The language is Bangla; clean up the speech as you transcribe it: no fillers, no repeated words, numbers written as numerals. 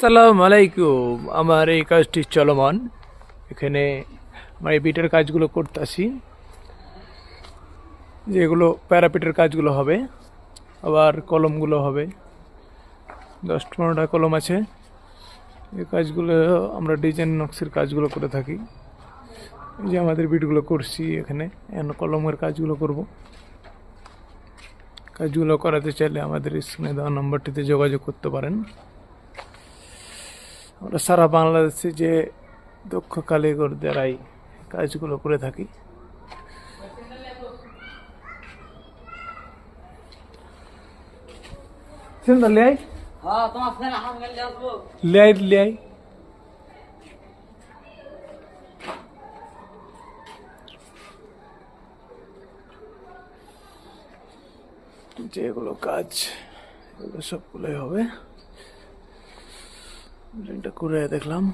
সালাম আলাইকুম। আমার এই কাজটি চলমান। এখানে আমার এই বিটের কাজগুলো করতেছি, যেগুলো প্যারাপিটের কাজগুলো হবে, আবার কলমগুলো হবে। 10-15টা কলম আছে। এই কাজগুলো আমরা ডিজাইন নকশির কাজগুলো করে থাকি। এই যে আমাদের বিটগুলো করছি এখানে, এখন কলমের কাজগুলো করব। কাজগুলো করাতে চাইলে আমাদের স্ক্রিনে দেওয়া নম্বরটিতে যোগাযোগ করতে পারেন। আমরা সারা বাংলাদেশে যে দক্ষ কারিগর দ্বারাই কাজগুলো করে থাকি। চিন্তা লে আই, লে আই, লে আই। যেগুলো কাজ এগুলো সবগুলোই হবে। এটা করে দেখলাম।